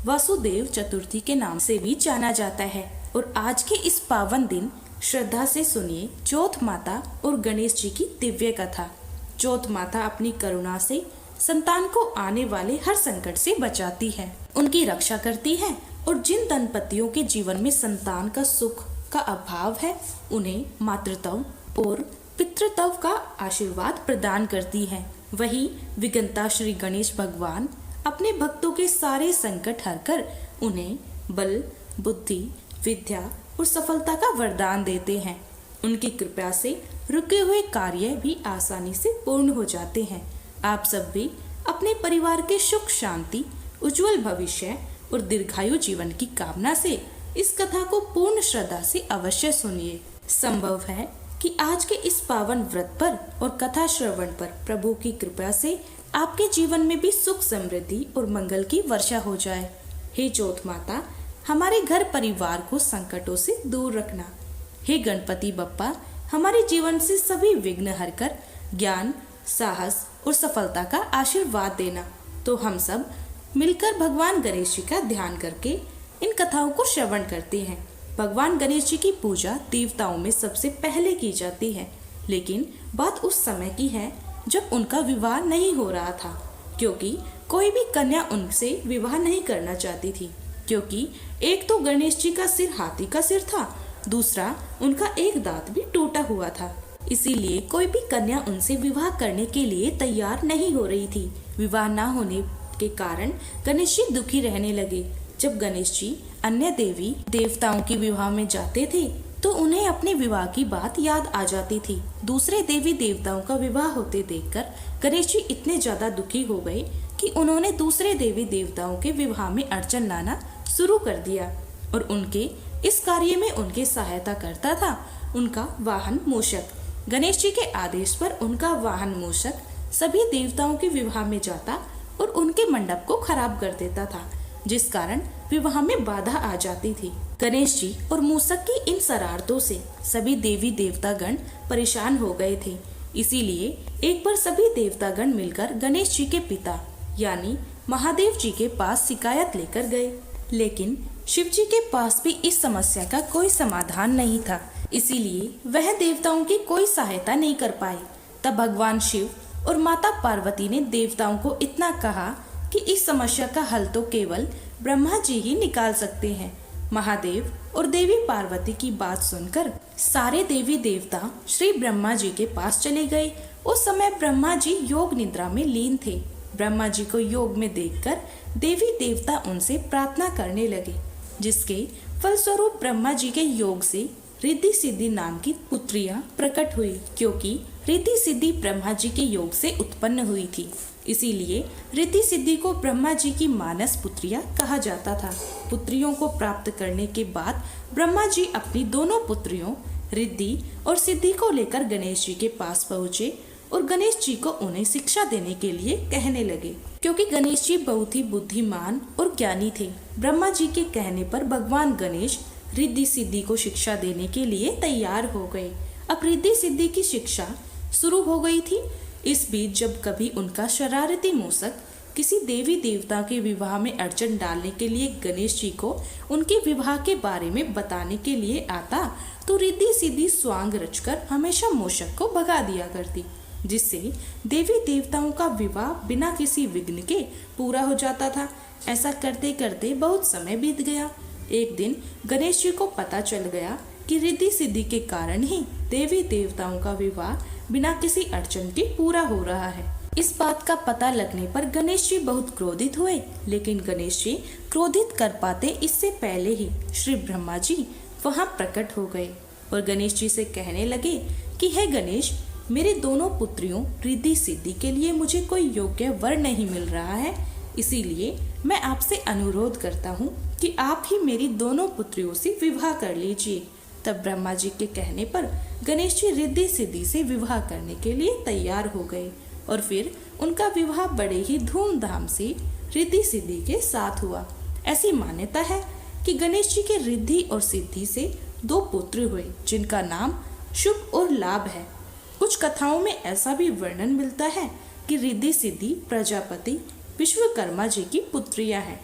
वासुदेव चतुर्थी के नाम से भी जाना जाता है। और आज के इस पावन दिन श्रद्धा से सुनिए चौथ माता और गणेश जी की दिव्य कथा। चौथ माता अपनी करुणा से संतान को आने वाले हर संकट से बचाती है, उनकी रक्षा करती है और जिन दंपतियों के जीवन में संतान का सुख का अभाव है उन्हें मातृत्व और पितृत्व का आशीर्वाद प्रदान करती है। वही विघ्नता श्री गणेश भगवान अपने भक्तों के सारे संकट हरकर उन्हें बल, बुद्धि, विद्या और सफलता का वरदान देते हैं। उनकी कृपा से रुके हुए कार्य भी आसानी से पूर्ण हो जाते हैं। आप सब भी अपने परिवार के सुख शांति, उज्जवल भविष्य और दीर्घायु जीवन की कामना से इस कथा को पूर्ण श्रद्धा से अवश्य सुनिए। संभव है कि आज के इस पावन व्रत पर और कथा श्रवण पर प्रभु की कृपा से आपके जीवन में भी सुख, समृद्धि और मंगल की वर्षा हो जाए। हे चौथ माता, हमारे घर परिवार को संकटों से दूर रखना। हे गणपति बप्पा, हमारे जीवन से सभी विघ्न हरकर ज्ञान, साहस और सफलता का आशीर्वाद देना। तो हम सब मिलकर भगवान गणेश जी का ध्यान करके इन कथाओं को श्रवण करते हैं। भगवान गणेश जी की पूजा देवताओं में सबसे पहले की जाती है, लेकिन बात उस समय की है जब उनका विवाह नहीं हो रहा था, क्योंकि कोई भी कन्या उनसे विवाह नहीं करना चाहती थी। क्योंकि एक तो गणेश जी का सिर हाथी का सिर था, दूसरा उनका एक दांत भी टूटा हुआ था। इसीलिए कोई भी कन्या उनसे विवाह करने के लिए तैयार नहीं हो रही थी। विवाह न होने के कारण गणेश जी दुखी रहने लगे। जब गणेश जी अन्य देवी देवताओं के विवाह में जाते थे तो उन्हें अपने विवाह की बात याद आ जाती थी। दूसरे देवी देवताओं का विवाह होते देखकर गणेश जी इतने ज्यादा दुखी हो गए कि उन्होंने दूसरे देवी देवताओं के विवाह में अड़चन लाना शुरू कर दिया। और उनके इस कार्य में उनकी सहायता करता था उनका वाहन मूषक। गणेश जी के आदेश पर उनका वाहन मूषक सभी देवताओं के विवाह में जाता और उनके मंडप को खराब कर देता था, जिस कारण विवाह में बाधा आ जाती थी। गणेश जी और मूषक की इन शरारतों से सभी देवी देवतागण परेशान हो गए थे। इसीलिए एक बार सभी देवतागण मिलकर गणेश जी के पिता यानी महादेव जी के पास शिकायत लेकर गए, लेकिन शिव जी के पास भी इस समस्या का कोई समाधान नहीं था। इसीलिए वह देवताओं की कोई सहायता नहीं कर पाए। तब भगवान शिव और माता पार्वती ने देवताओं को इतना कहा कि इस समस्या का हल तो केवल ब्रह्मा जी ही निकाल सकते हैं। महादेव और देवी पार्वती की बात सुनकर सारे देवी देवता श्री ब्रह्मा जी के पास चले गए। उस समय ब्रह्मा जी योग निद्रा में लीन थे। ब्रह्मा जी को योग में देखकर देवी देवता उनसे प्रार्थना करने लगे, जिसके फलस्वरूप ब्रह्मा जी के योग से रिद्धि सिद्धि नाम की पुत्रियां प्रकट हुई। क्योंकि रिद्धि सिद्धि ब्रह्मा जी के योग से उत्पन्न हुई थी, इसीलिए रिद्धि सिद्धि को ब्रह्मा जी की मानस पुत्रियां कहा जाता था। पुत्रियों को प्राप्त करने के बाद ब्रह्मा जी अपनी दोनों पुत्रियों रिद्धि और सिद्धि को लेकर गणेश जी के पास पहुँचे और गणेश जी को उन्हें शिक्षा देने के लिए कहने लगे। क्योंकि गणेश जी बहुत ही बुद्धिमान और ज्ञानी थे, ब्रह्मा जी के कहने पर भगवान गणेश रिद्धि सिद्धि को शिक्षा देने के लिए तैयार हो गए। अब रिद्धि सिद्धि की शिक्षा शुरू हो गई थी। इस बीच जब कभी उनका शरारती मूषक किसी देवी देवता के विवाह में अड़चन डालने के लिए गणेश जी को उनके विवाह के बारे में बताने के लिए आता, तो रिद्धि सिद्धि स्वांग रचकर हमेशा मूषक को भगा दिया करती, जिससे देवी देवताओं का विवाह बिना किसी विघ्न के पूरा हो जाता था। ऐसा करते करते बहुत समय बीत गया। एक दिन गणेश जी को पता चल गया कि रिद्धि सिद्धि के कारण ही देवी देवताओं का विवाह बिना किसी अड़चन के पूरा हो रहा है। इस बात का पता लगने पर गणेश जी बहुत क्रोधित हुए, लेकिन गणेश जी क्रोधित कर पाते इससे पहले ही श्री ब्रह्मा जी वहां प्रकट हो गए और गणेश जी से कहने लगे कि हे गणेश, मेरे दोनों पुत्रियों रिद्धि सिद्धि के लिए मुझे कोई योग्य वर नहीं मिल रहा है, इसीलिए मैं आपसे अनुरोध करता हूँ कि आप ही मेरी दोनों पुत्रियों से विवाह कर लीजिए। तब ब्रह्मा जी के कहने पर गणेश जी रिद्धि सिद्धि से विवाह करने के लिए तैयार हो गए और फिर उनका विवाह बड़े ही धूमधाम से रिद्धि सिद्धि के साथ हुआ। ऐसी मान्यता है कि गणेश जी के रिद्धि और सिद्धि से 2 पुत्र हुए, जिनका नाम शुभ और लाभ है। कुछ कथाओं में ऐसा भी वर्णन मिलता है कि रिद्धि सिद्धि प्रजापति विश्वकर्मा जी की पुत्रियां हैं।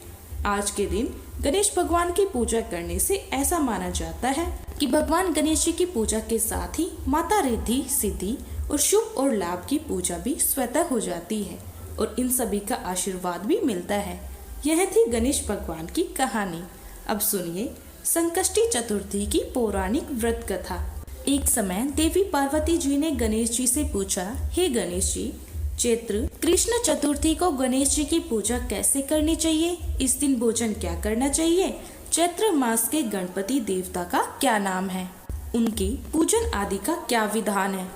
आज के दिन गणेश भगवान की पूजा करने से ऐसा माना जाता है कि भगवान गणेश जी की पूजा के साथ ही माता रिद्धि सिद्धि और शुभ और लाभ की पूजा भी स्वतः हो जाती है और इन सभी का आशीर्वाद भी मिलता है। यह थी गणेश भगवान की कहानी। अब सुनिए संकष्टी चतुर्थी की पौराणिक व्रत कथा। एक समय देवी पार्वती जी ने गणेश जी से पूछा, हे गणेश जी, चैत्र कृष्ण चतुर्थी को गणेश जी की पूजा कैसे करनी चाहिए? इस दिन भोजन क्या करना चाहिए? चैत्र मास के गणपति देवता का क्या नाम है? उनकी पूजन आदि का क्या विधान है?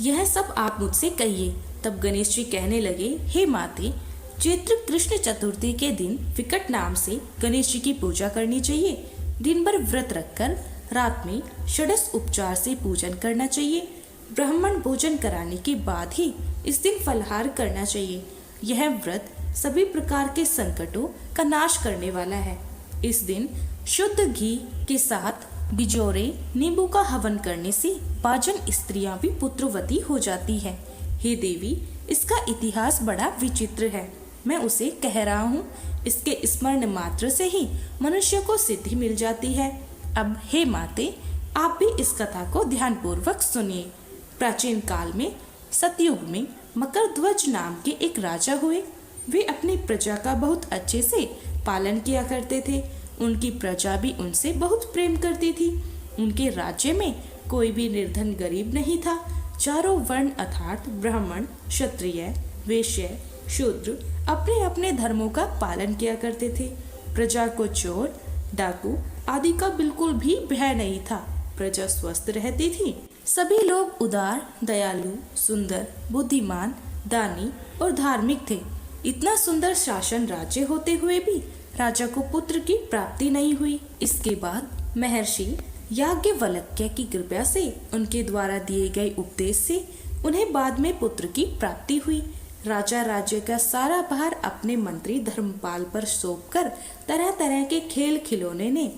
यह सब आप मुझसे कहिए। तब गणेश जी कहने लगे, हे माते, चैत्र कृष्ण चतुर्थी के दिन विकट नाम से गणेश जी की पूजा करनी चाहिए। दिन भर व्रत रखकर रात में षोडश उपचार से पूजन करना चाहिए। ब्राह्मण भोजन कराने के बाद ही इस दिन फलाहार करना चाहिए। यह व्रत सभी प्रकार के संकटों का नाश करने वाला है। इस दिन शुद्ध घी के साथ बिजोरे नींबू का हवन करने से बाजन स्त्रियां भी पुत्रवती हो जाती है। हे देवी, इसका इतिहास बड़ा विचित्र है। मैं उसे कह रहा हूँ। इसके स्मरण मात्र से ही मनुष्य को सिद्धि मिल जाती है। अब हे माते, आप भी इस कथा को ध्यान पूर्वक सुनिए। प्राचीन काल में सतयुग में मकरध्वज नाम के एक राजा हुए। वे अपनी प्रजा का बहुत अच्छे से पालन किया करते थे। उनकी प्रजा भी उनसे बहुत प्रेम करती थी। उनके राज्य में कोई भी निर्धन गरीब नहीं था। चारों वर्ण अर्थात ब्राह्मण, क्षत्रिय, वैश्य, शूद्र अपने अपने धर्मों का पालन किया करते थे। प्रजा को चोर, डाकू आदि का बिल्कुल भी भय नहीं था। प्रजा स्वस्थ रहती थी। सभी लोग उदार, दयालु, सुंदर, बुद्धिमान, दानी और धार्मिक थे। इतना सुंदर शासन राज्य होते हुए भी राजा को पुत्र की प्राप्ति नहीं हुई। इसके बाद महर्षि याज्ञवल्क्य की कृपा से उनके द्वारा दिए गए उपदेश से उन्हें बाद में पुत्र की प्राप्ति हुई। राजा राज्य का सारा भार अपने मंत्री धर्मपाल पर सौंपकर तरह तरह के खेल खिलौने ने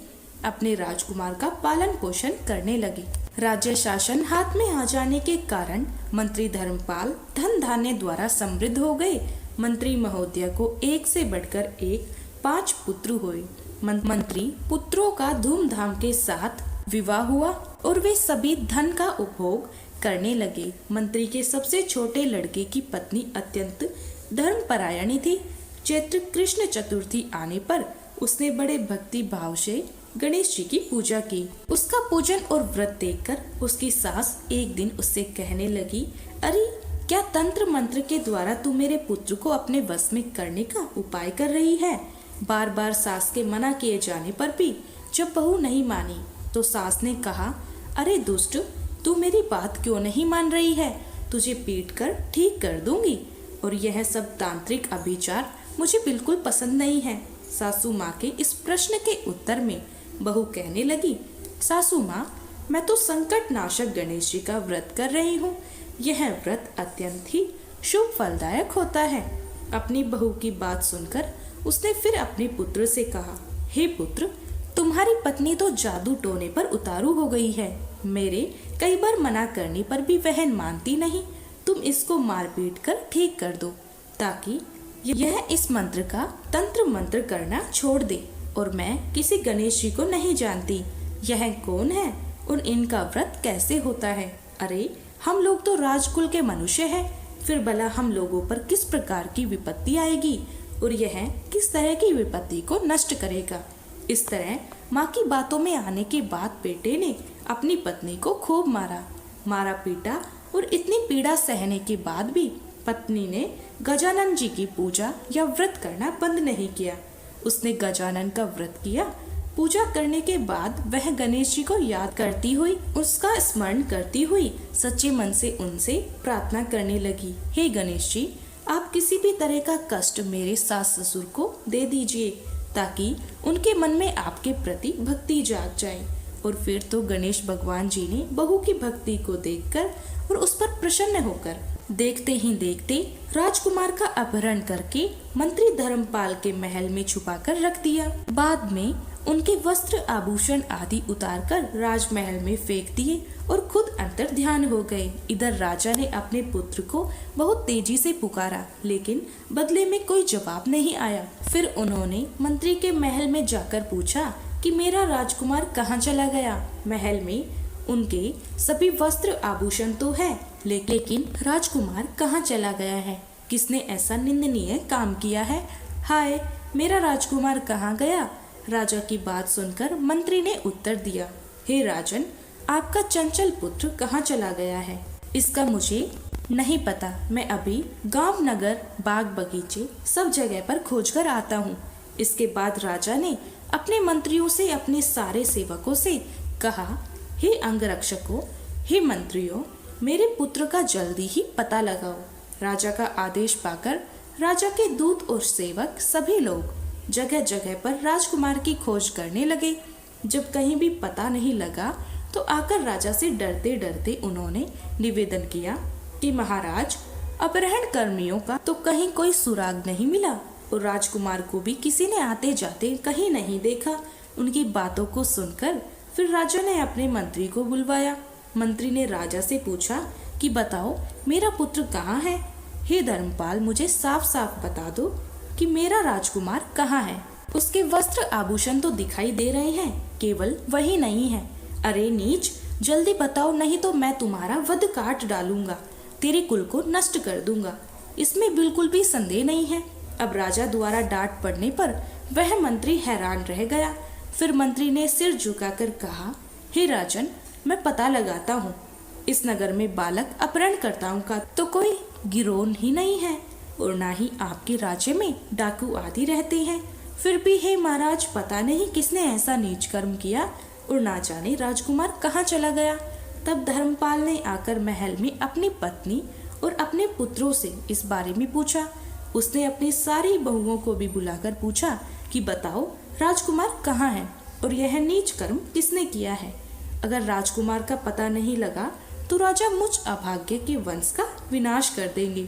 अपने राजकुमार का पालन पोषण करने लगे। राज्य शासन हाथ में आ जाने के कारण मंत्री धर्मपाल धन धान्य द्वारा समृद्ध हो गए। मंत्री महोदय को एक से बढ़कर एक 5 पुत्र हुए। मंत्री पुत्रों का धूमधाम के साथ विवाह हुआ और वे सभी धन का उपभोग करने लगे। मंत्री के सबसे छोटे लड़के की पत्नी अत्यंत धर्मपरायणी थी। चैत्र कृष्ण चतुर्थी आने पर उसने बड़े भक्ति भाव से गणेश जी की पूजा की। उसका पूजन और व्रत देखकर उसकी सास एक दिन उससे कहने लगी, अरे क्या तंत्र मंत्र के द्वारा तू मेरे पुत्र को अपने वश में करने का उपाय कर रही है? बार बार सास के मना किए जाने पर भी जब बहू नहीं मानी तो सास ने कहा, अरे दुष्ट, तू मेरी बात क्यों नहीं मान रही है? तुझे पीट कर ठीक कर दूंगी। और यह सब तांत्रिक अभिचार मुझे बिल्कुल पसंद नहीं है। सासू माँ के इस प्रश्न के उत्तर में बहू कहने लगी, सासू माँ, मैं तो संकट नाशक गणेश जी का व्रत कर रही हूँ। यह व्रत अत्यंत ही शुभ फलदायक होता है। अपनी बहू की बात सुनकर उसने फिर अपने पुत्र से कहा, हे पुत्र, तुम्हारी पत्नी तो जादू टोने पर उतारू हो गई है। मेरे कई बार मना करने पर भी वह मानती नहीं। तुम इसको मार पीट कर ठीक कर दो ताकि यह इस मंत्र का तंत्र मंत्र करना छोड़ दे। और मैं किसी गणेश जी को नहीं जानती। यह कौन है और इनका व्रत कैसे होता है? अरे हम लोग तो राजकुल के मनुष्य हैं। फिर भला हम लोगों पर किस प्रकार की विपत्ति आएगी और यह किस तरह की विपत्ति को नष्ट करेगा? इस तरह माँ की बातों में आने के बाद बेटे ने अपनी पत्नी को खूब मारा पीटा और इतनी पीड़ा सहने के बाद भी पत्नी ने गजानन जी की पूजा या व्रत करना बंद नहीं किया। उसने गजानन का व्रत किया। पूजा करने के बाद वह गणेश जी को याद करती हुई, उसका स्मरण करती हुई सच्चे मन से उनसे प्रार्थना करने लगी, हे गणेश जी, आप किसी भी तरह का कष्ट मेरे सास ससुर को दे दीजिए ताकि उनके मन में आपके प्रति भक्ति जाग जाए। और फिर तो गणेश भगवान जी ने बहू की भक्ति को देखकर और उस पर प्रसन्न होकर देखते ही देखते राजकुमार का अपहरण करके मंत्री धर्मपाल के महल में छुपाकर रख दिया। बाद में उनके वस्त्र आभूषण आदि उतारकर राजमहल में फेंक दिए और खुद अंतर ध्यान हो गए। इधर राजा ने अपने पुत्र को बहुत तेजी से पुकारा, लेकिन बदले में कोई जवाब नहीं आया। फिर उन्होंने मंत्री के महल में जाकर पूछा कि मेरा राजकुमार कहाँ चला गया। महल में उनके सभी वस्त्र आभूषण तो है, लेकिन राजकुमार कहाँ चला गया है? किसने ऐसा निंदनीय काम किया है? हाय, मेरा राजकुमार कहाँ गया? राजा की बात सुनकर मंत्री ने उत्तर दिया, हे राजन, आपका चंचल पुत्र कहाँ चला गया है? इसका मुझे नहीं पता। मैं अभी गांव, नगर, बाग बगीचे सब जगह पर खोज कर आता हूँ। इसके बाद राजा ने अपने मंत्रियों से, अपने सारे सेवकों से कहा, हे अंगरक्षकों, हे मंत्रियों, मेरे पुत्र का जल्दी ही पता लगाओ। राजा का आदेश पाकर राजा के दूत और सेवक सभी लोग जगह जगह पर राजकुमार की खोज करने लगे। जब कहीं भी पता नहीं लगा तो आकर राजा से डरते डरते उन्होंने निवेदन किया कि महाराज, अपहरण कर्मियों का तो कहीं कोई सुराग नहीं मिला और राजकुमार को भी किसी ने आते जाते कहीं नहीं देखा। उनकी बातों को सुनकर फिर राजा ने अपने मंत्री को बुलवाया। मंत्री ने राजा से पूछा कि बताओ, मेरा पुत्र कहाँ है? हे धर्मपाल, मुझे साफ साफ बता दो कि मेरा राजकुमार कहाँ है। उसके वस्त्र आभूषण तो दिखाई दे रहे हैं, केवल वही नहीं है। अरे नीच, जल्दी बताओ, नहीं तो मैं तुम्हारा वध काट डालूंगा, तेरे कुल को नष्ट कर दूंगा। इसमें बिल्कुल भी संदेह नहीं है। अब राजा द्वारा डांट पड़ने पर वह मंत्री हैरान रह गया। फिर मंत्री ने सिर झुकाकर कहा, हे राजन, मैं पता लगाता हूँ। इस नगर में बालक अपहरणकर्ताओं का तो कोई गिरोह ही नहीं है और ना ही आपके राज्य में डाकू आदि रहते हैं। फिर भी हे महाराज, पता नहीं किसने ऐसा नीच कर्म किया और ना जाने राजकुमार कहाँ चला गया। तब धर्मपाल ने आकर महल में अपनी पत्नी और अपने पुत्रों से इस बारे में पूछा। उसने अपनी सारी बहुओं को भी बुलाकर पूछा कि बताओ, राजकुमार कहाँ है और यह नीच कर्म किसने किया है? अगर राजकुमार का पता नहीं लगा तो राजा मुझ अभाग्य के वंश का विनाश कर देंगे।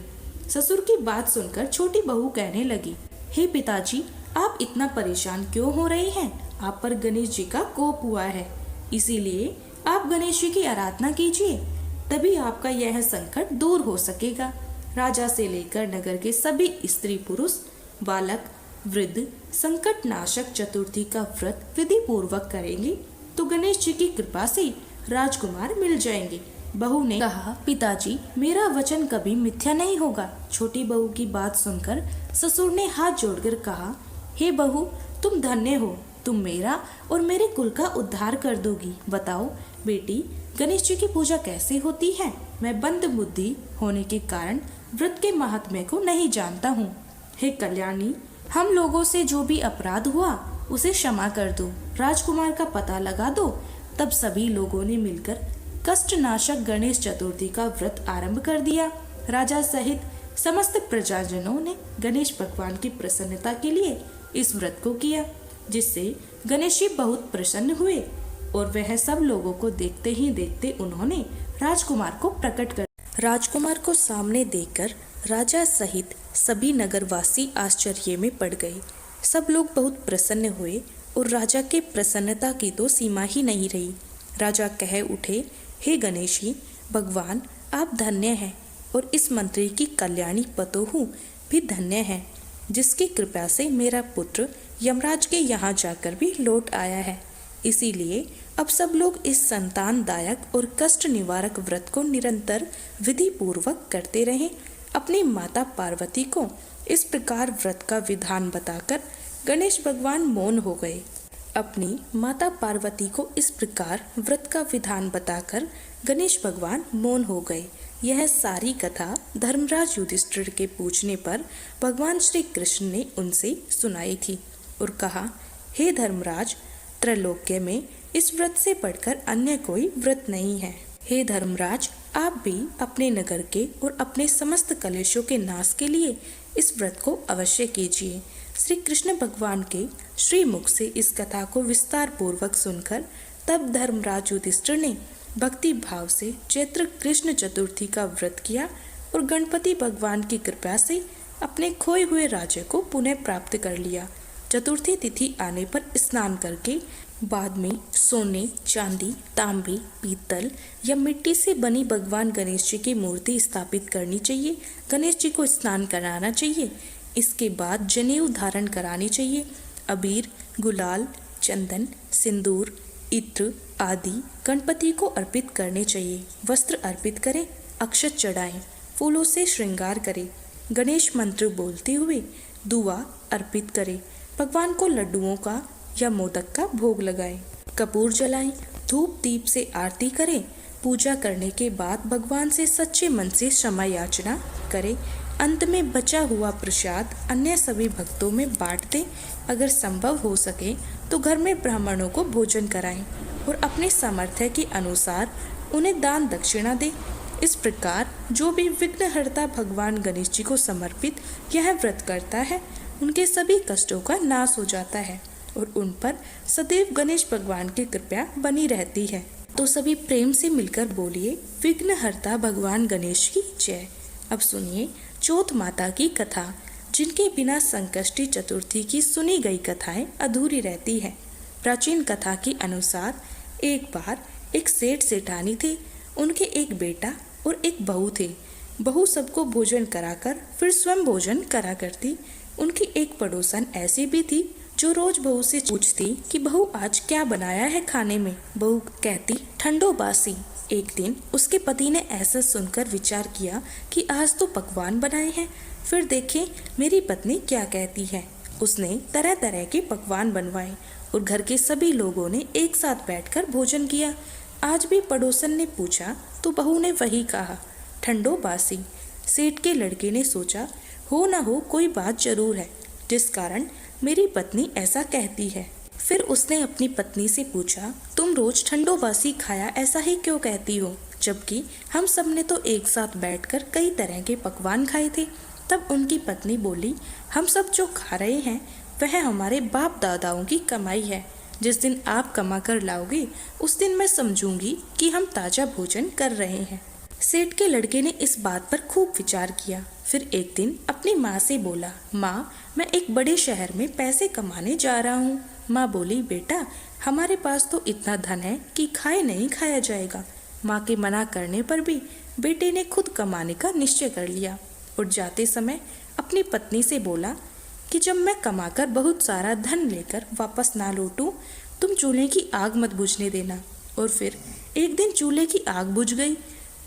ससुर की बात सुनकर छोटी बहू कहने लगी, हे पिताजी, आप इतना परेशान क्यों हो रहे हैं? आप पर गणेश जी का कोप हुआ है, इसीलिए आप गणेश जी की आराधना कीजिए, तभी आपका यह संकट दूर हो सकेगा। राजा से लेकर नगर के सभी स्त्री पुरुष, बालक, वृद्ध संकट नाशक चतुर्थी का व्रत विधि पूर्वक करेंगे तो गणेश जी की कृपा से राजकुमार मिल जाएंगे। बहू ने कहा, पिताजी, मेरा वचन कभी मिथ्या नहीं होगा। छोटी बहू की बात सुनकर ससुर ने हाथ जोड़कर कहा, हे बहू, तुम धन्य हो, तुम मेरा और मेरे कुल का उद्धार कर दोगी। बताओ बेटी, गणेश जी की पूजा कैसे होती है? मैं बंद बुद्धि होने के कारण व्रत के महात्म्य को नहीं जानता हूँ। हे कल्याणी, हम लोगों से जो भी अपराध हुआ उसे क्षमा कर दो, राजकुमार का पता लगा दो। तब सभी लोगों ने मिलकर कष्टनाशक गणेश चतुर्थी का व्रत आरंभ कर दिया। राजा सहित समस्त प्रजाजनों ने गणेश भगवान की प्रसन्नता के लिए इस व्रत को किया, जिससे गणेश जी बहुत प्रसन्न हुए और वह सब लोगों को देखते ही देखते उन्होंने राजकुमार को प्रकट कर। राजकुमार को सामने देखकर राजा सहित सभी नगरवासी आश्चर्य में पड़ गए। सब लोग बहुत प्रसन्न हुए और राजा के प्रसन्नता की तो सीमा ही नहीं रही। राजा कह उठे, हे गणेशी भगवान, आप धन्य हैं और इस मंत्री की कल्याणी पतोहू भी धन्य है, जिसकी कृपा से मेरा पुत्र यमराज के यहाँ जाकर भी लौट आया है। इसीलिए अब सब लोग इस संतानदायक और कष्ट निवारक व्रत को निरंतर विधि पूर्वक करते रहें। अपनी माता पार्वती को इस प्रकार व्रत का विधान बताकर गणेश भगवान मौन हो गए। अपनी माता पार्वती को इस प्रकार व्रत का विधान बताकर गणेश भगवान मौन हो गए। यह सारी कथा धर्मराज युधिष्ठिर के पूछने पर भगवान श्री कृष्ण ने उनसे सुनाई थी और कहा, हे धर्मराज, त्रैलोक्य में इस व्रत से बढ़कर अन्य कोई व्रत नहीं है। हे धर्मराज, आप भी अपने नगर के और अपने समस्त कलेशों के नाश के लिए इस व्रत को अवश्य कीजिए। श्री कृष्ण भगवान के श्री मुख से इस कथा को विस्तार पूर्वक सुनकर तब धर्मराज युधिष्ठिर ने भक्ति भाव से चैत्र कृष्ण चतुर्थी का व्रत किया और गणपति भगवान की कृपा से अपने खोए हुए राज्य को पुनः प्राप्त कर लिया। चतुर्थी तिथि आने पर स्नान करके बाद में सोने, चांदी, तांबे, पीतल या मिट्टी से बनी भगवान गणेश जी की मूर्ति स्थापित करनी चाहिए। गणेश जी को स्नान कराना चाहिए। इसके बाद जनेऊ धारण करानी चाहिए। अबीर, गुलाल, चंदन, सिंदूर, इत्र आदि गणपति को अर्पित करने चाहिए। वस्त्र अर्पित करें, अक्षत चढ़ाएं, फूलों से श्रृंगार करें, गणेश मंत्र बोलते हुए दुआ अर्पित करें, भगवान को लड्डुओं का या मोदक का भोग लगाएं, कपूर जलाएं, धूप दीप से आरती करें। पूजा करने के बाद भगवान से सच्चे मन से क्षमा याचना करें। अंत में बचा हुआ प्रसाद अन्य सभी भक्तों में बांट दें। अगर संभव हो सके तो घर में ब्राह्मणों को भोजन कराएं और अपने सामर्थ्य के अनुसार उन्हें दान दक्षिणा दें। इस प्रकार जो भी विघ्नहर्ता भगवान गणेश जी को समर्पित यह व्रत करता है, उनके सभी कष्टों का नाश हो जाता है और उन पर सदैव गणेश भगवान की कृपा बनी रहती है। तो सभी प्रेम से मिलकर बोलिए, विघ्नहर्ता भगवान गणेश की जय। अब सुनिए चौथ माता की कथा, जिनके बिना संकष्टी चतुर्थी की सुनी गई कथाएं अधूरी रहती है। प्राचीन कथा के अनुसार एक बार एक सेठ सेठानी थे। उनके एक बेटा और एक बहू थे। बहू सबको भोजन कराकर फिर स्वयं भोजन करा करती। उनकी एक पड़ोसन ऐसी भी थी जो रोज बहू से पूछती कि बहू आज क्या बनाया है खाने में। बहू कहती ठंडो बासी। एक दिन उसके पति ने ऐसा सुनकर विचार किया कि आज तो पकवान बनाए हैं, फिर देखें मेरी पत्नी क्या कहती है। उसने तरह तरह के पकवान बनवाए और घर के सभी लोगों ने एक साथ बैठकर भोजन किया। आज भी पड़ोसन ने पूछा तो बहू ने वही कहा, ठंडो बासी। सेठ के लड़के ने सोचा हो ना हो कोई बात जरूर है जिस कारण मेरी पत्नी ऐसा कहती है। फिर उसने अपनी पत्नी से पूछा, तुम रोज ठंडो बासी खाया ऐसा ही क्यों कहती हो, जबकि हम सब ने तो एक साथ बैठकर कई तरह के पकवान खाए थे। तब उनकी पत्नी बोली, हम सब जो खा रहे हैं वह हमारे बाप दादाओं की कमाई है। जिस दिन आप कमा कर लाओगे उस दिन मैं समझूंगी कि हम ताजा भोजन कर रहे हैं। सेठ के लड़के ने इस बात पर खूब विचार किया। फिर एक दिन अपनी माँ से बोला, माँ मैं एक बड़े शहर में पैसे कमाने जा रहा हूँ। माँ बोली, बेटा हमारे पास तो इतना धन है कि खाए नहीं खाया जाएगा। माँ के मना करने पर भी बेटे ने खुद कमाने का निश्चय कर लिया और जाते समय अपनी पत्नी से बोला कि जब मैं कमाकर बहुत सारा धन लेकर वापस ना लौटूं, तुम चूल्हे की आग मत बुझने देना। और फिर एक दिन चूल्हे की आग बुझ गई।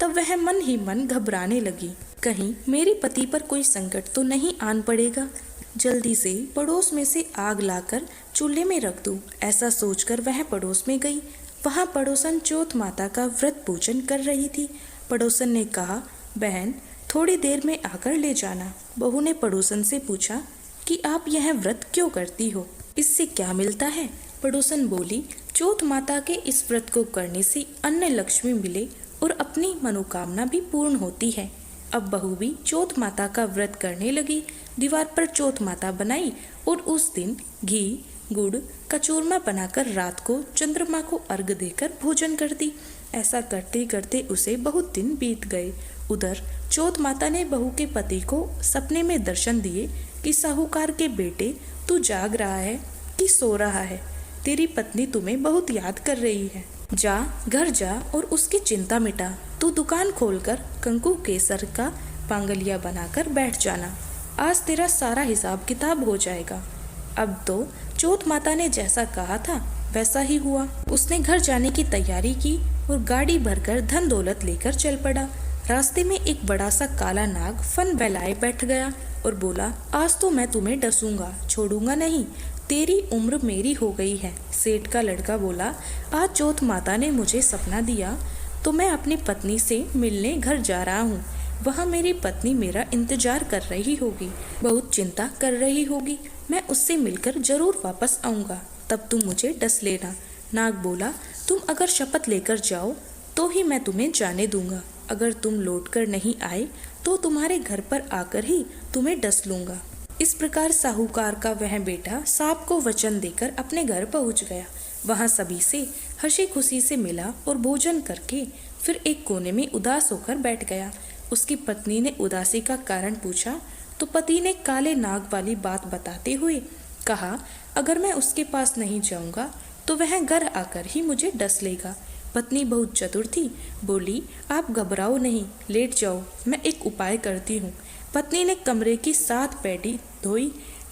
तब वह मन ही मन घबराने लगी, कहीं मेरे पति पर कोई संकट तो नहीं आन पड़ेगा। जल्दी से पड़ोस में से आग लाकर चूल्हे में रख दूं। ऐसा सोचकर वह पड़ोस में गई। वहां पड़ोसन चौथ माता का व्रत पूजन कर रही थी। पड़ोसन ने कहा, बहन थोड़ी देर में आकर ले जाना। बहू ने पड़ोसन से पूछा कि आप यह व्रत क्यों करती हो, इससे क्या मिलता है। पड़ोसन बोली, चौथ माता के इस व्रत को करने से अन्न लक्ष्मी मिले और अपनी मनोकामना भी पूर्ण होती है। अब बहू भी चौथ माता का व्रत करने लगी। दीवार पर चौथ माता बनाई और उस दिन घी गुड़ का चूरमा बनाकर रात को चंद्रमा को अर्घ देकर भोजन करती। ऐसा करते करते उसे बहुत दिन बीत गए। उधर चौथ माता ने बहू के पति को सपने में दर्शन दिए कि साहूकार के बेटे तू जाग रहा है कि सो रहा है, तेरी पत्नी तुम्हें बहुत याद कर रही है। जा घर जा और उसकी चिंता मिटा। तू दुकान खोलकर कंकु केसर का पांगलिया बनाकर बैठ जाना। आज तेरा सारा हिसाब किताब हो जाएगा। अब तो चौथ माता ने जैसा कहा था वैसा ही हुआ। उसने घर जाने की तैयारी की और गाड़ी भरकर धन दौलत लेकर चल पड़ा। रास्ते में एक बड़ा सा काला नाग फन बहलाए बैठ गया और बोला, आज तो मैं तुम्हें डसूंगा, छोड़ूंगा नहीं, तेरी उम्र मेरी हो गई है। सेठ का लड़का बोला, आज चौथ माता ने मुझे सपना दिया तो मैं अपनी पत्नी से मिलने घर जा रहा हूँ। वहाँ मेरी पत्नी मेरा इंतजार कर रही होगी, बहुत चिंता कर रही होगी। मैं उससे मिलकर जरूर वापस आऊँगा, तब तुम मुझे डस लेना। नाग बोला, तुम अगर शपथ लेकर जाओ तो ही मैं तुम्हें जाने दूंगा। अगर तुम लौटकर नहीं आए तो तुम्हारे घर पर आकर ही तुम्हें डस लूंगा। इस प्रकार साहूकार का वह बेटा सांप को वचन देकर अपने घर पहुंच गया। वहां सभी से हंसी खुशी से मिला और भोजन करके फिर एक कोने में उदास होकर बैठ गया। उसकी पत्नी ने उदासी का कारण पूछा तो पति ने काले नाग वाली बात बताते हुए कहा, अगर मैं उसके पास नहीं जाऊंगा तो वह घर आकर ही मुझे डस लेगा। पत्नी बहुत चतुर थी, बोली, आप घबराओ नहीं, लेट जाओ, मैं एक उपाय करती हूँ। पत्नी ने कमरे की 7 पैडी धोई।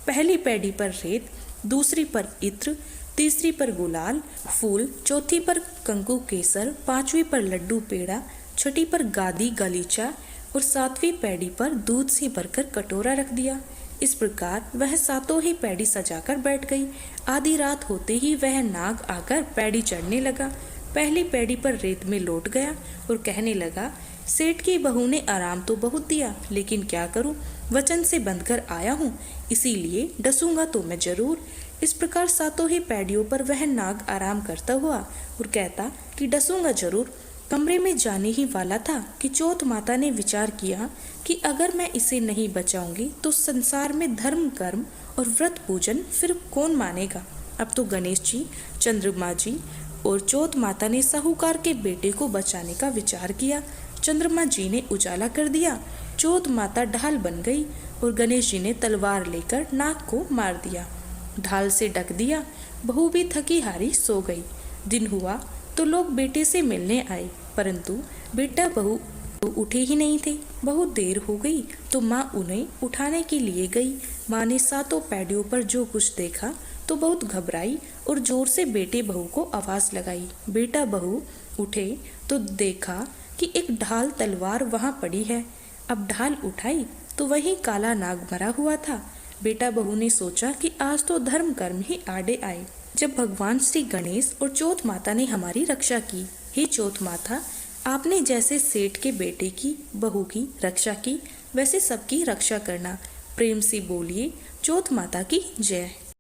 पहली पैडी पर रेत, दूसरी पर इत्र, तीसरी पर गुलाल फूल, चौथी पर कंकु केसर, 5वीं पर लड्डू पेड़ा, 6ठी पर गादी गलीचा और 7वीं पैडी पर दूध से भरकर कटोरा रख दिया। इस प्रकार वह 7 ही पैडी सजाकर बैठ गई। आधी रात होते ही वह नाग आकर पैडी चढ़ने लगा। पहली पैडी पर रेत में लौट गया और कहने लगा, सेठ की बहू ने आराम तो बहुत दिया, लेकिन क्या करूं, वचन से बंधकर आया हूं, इसीलिए डसूंगा तो मैं जरूर। इस प्रकार 7 ही पैडियों पर वह नाग आराम करता हुआ और कहता कि डसूंगा जरूर। कमरे में जाने ही वाला था कि चौथ माता ने विचार किया कि अगर मैं इसे नहीं बचाऊंगी तो संसार में धर्म कर्म और व्रत पूजन फिर कौन मानेगा। अब तो गणेश जी, चंद्रमा जी और चौथ माता ने साहूकार के बेटे को बचाने का विचार किया। चंद्रमा जी ने उजाला कर दिया, चौथ माता ढाल बन गई और गणेश जी ने तलवार लेकर नाग को मार दिया। ढाल से ढक दिया। बहू भी थकी हारी सो गई। दिन हुआ तो लोग बेटे से मिलने आए, परंतु बेटा बहू उठे ही नहीं थे। बहुत देर हो गई तो माँ उन्हें उठाने के लिए गई। माँ ने 7 पैडियों पर जो कुछ देखा तो बहुत घबराई और जोर से बेटे बहू को आवाज लगाई। बेटा बहू उठे तो देखा कि एक ढाल तलवार वहां पड़ी है। अब ढाल उठाई तो वही काला नाग मरा हुआ था। बेटा बहू ने सोचा कि आज तो धर्म कर्म ही आड़े आए, जब भगवान श्री गणेश और चौथ माता ने हमारी रक्षा की। हे चौथ माता, आपने जैसे सेठ के बेटे की बहू की रक्षा की, वैसे सबकी रक्षा करना। प्रेम से बोलिए, चौथ माता की जय।